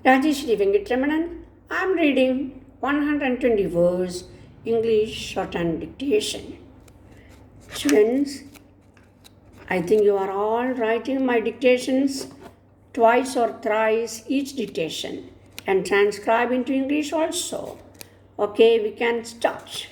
Rajeshri Venkatramanan. I am reading 120 words English Shorthand Dictation. Students, I think you are all writing my dictations twice or thrice each dictation and transcribe into English also. Okay, we can start.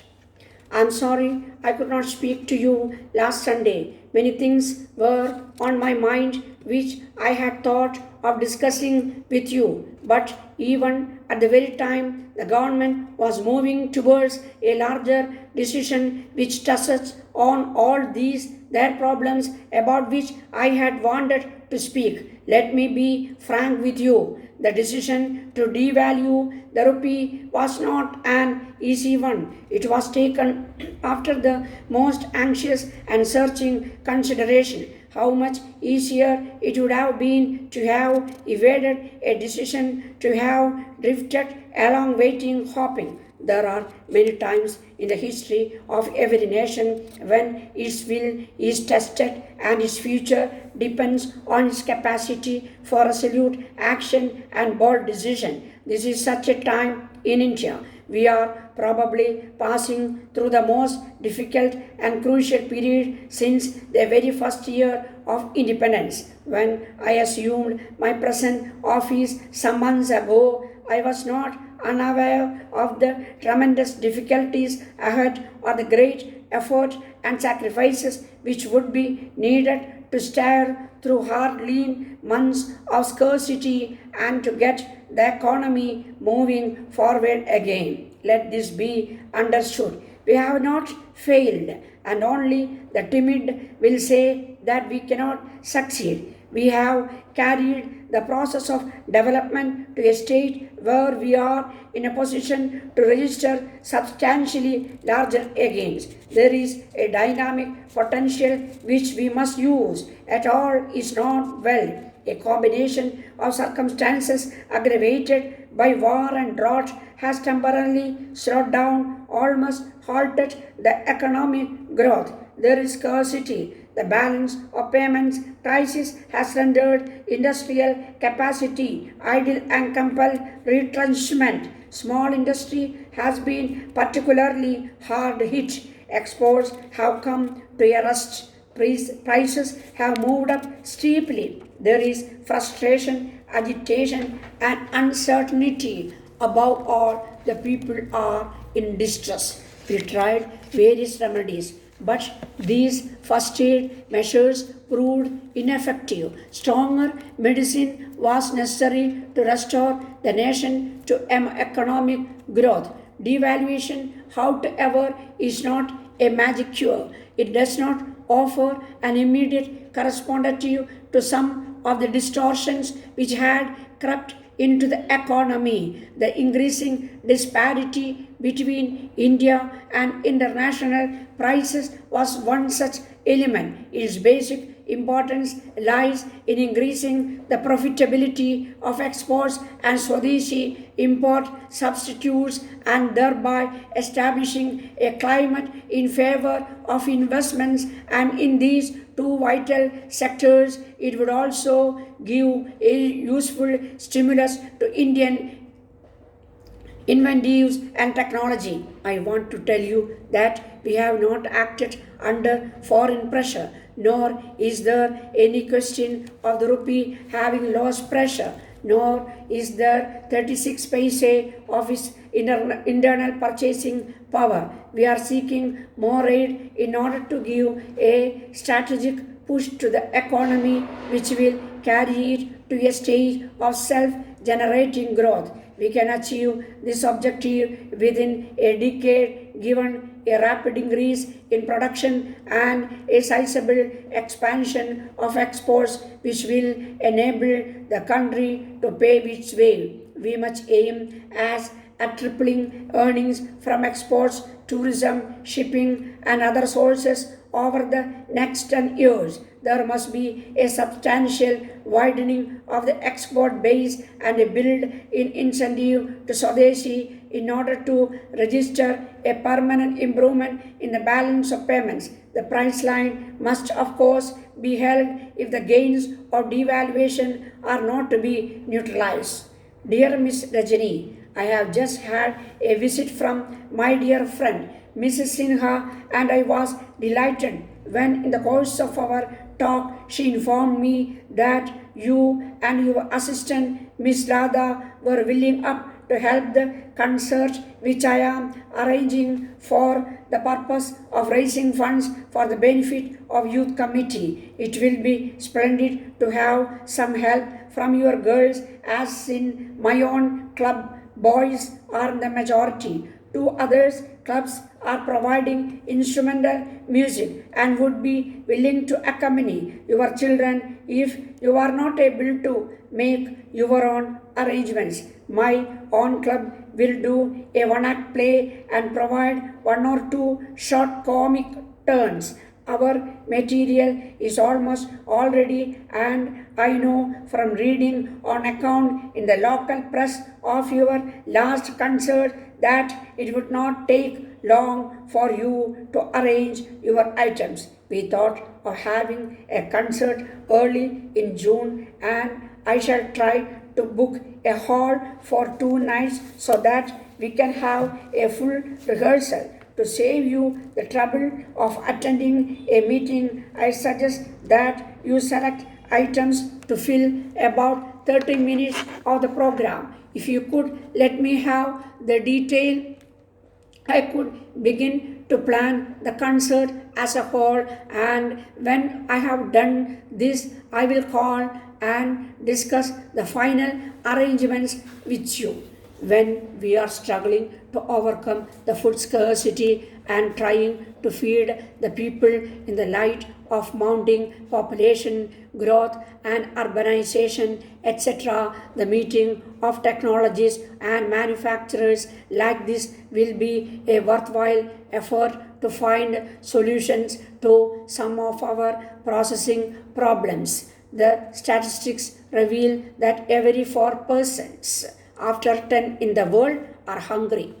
I'm sorry I could not speak to you last Sunday. Many things were on my mind which I had thought of discussing with you. But even at the very time the government was moving towards a larger decision which touches on all these their problems about which I had wanted to speak. Let me be frank with you. The decision to devalue the rupee was not an easy one. It was taken after the most anxious and searching consideration. How much easier it would have been to have evaded a decision, to have drifted along waiting, hoping. There are many times in the history of every nation when its will is tested and its future depends on its capacity for resolute action and bold decision. This is such a time in India. We are probably passing through the most difficult and crucial period since the very first year of independence. When I assumed my present office some months ago, I was not unaware of the tremendous difficulties ahead or the great effort and sacrifices which would be needed to stare through hard lean months of scarcity and to get the economy moving forward again. Let this be understood. We have not failed, and only the timid will say that we cannot succeed. We have carried the process of development to a state where we are in a position to register substantially larger gains. There is a dynamic potential which we must use. At all is not well. A combination of circumstances aggravated by war and drought has temporarily slowed down, almost halted the economic growth. There is scarcity. The balance of payments crisis has rendered industrial capacity idle and compelled retrenchment. Small industry has been particularly hard hit. Exports have come to a rest. Prices have moved up steeply. There is frustration, agitation, and uncertainty. Above all, the people are in distress. We tried various remedies, but these first aid measures proved ineffective. Stronger medicine was necessary to restore the nation to economic growth. Devaluation, however, is not a magic cure. It does not offer an immediate correspondence to some of the distortions which had crept into the economy. The increasing disparity between India and international prices was one such element. Its basic importance lies in increasing the profitability of exports and Swadeshi import substitutes and thereby establishing a climate in favor of investments, and in these two vital sectors it would also give a useful stimulus to Indian inventives and technology. I want to tell you that we have not acted under foreign pressure, nor is there any question of the rupee having lost pressure, nor is there 36 paise of its internal purchasing power. We are seeking more aid in order to give a strategic push to the economy which will carry it to a stage of self-generating growth. We can achieve this objective within a decade given a rapid increase in production and a sizable expansion of exports which will enable the country to pave its way. We must aim at tripling earnings from exports, tourism, shipping, and other sources over the next 10 years. There must be a substantial widening of the export base and a build-in incentive to Swadeshi in order to register a permanent improvement in the balance of payments. The price line must, of course, be held if the gains of devaluation are not to be neutralized. Dear Miss Rajani, I have just had a visit from my dear friend Mrs. Sinha, and I was delighted when, in the course of our talk, she informed me that you and your assistant Miss Radha were willing up to help the concert which I am arranging for the purpose of raising funds for the benefit of youth committee. It will be splendid to have some help from your girls, as in my own club boys are the majority. Two others clubs are providing instrumental music and would be willing to accompany your children if you are not able to make your own arrangements. My own club will do a one-act play and provide one or two short comic turns. Our material is almost all ready, and I know from reading on account in the local press of your last concert that it would not take long for you to arrange your items. We thought of having a concert early in June, and I shall try to book a hall for 2 nights so that we can have a full rehearsal. To save you the trouble of attending a meeting, I suggest that you select items to fill about 30 minutes of the program. If you could let me have the detail, I could begin to plan the concert as a whole, and when I have done this, I will call and discuss the final arrangements with you. When we are struggling to overcome the food scarcity and trying to feed the people in the light of mounting population growth and urbanization, etc., the meeting of technologies and manufacturers like this will be a worthwhile effort to find solutions to some of our processing problems. The statistics reveal that every 4 persons after 10 in the world are hungry.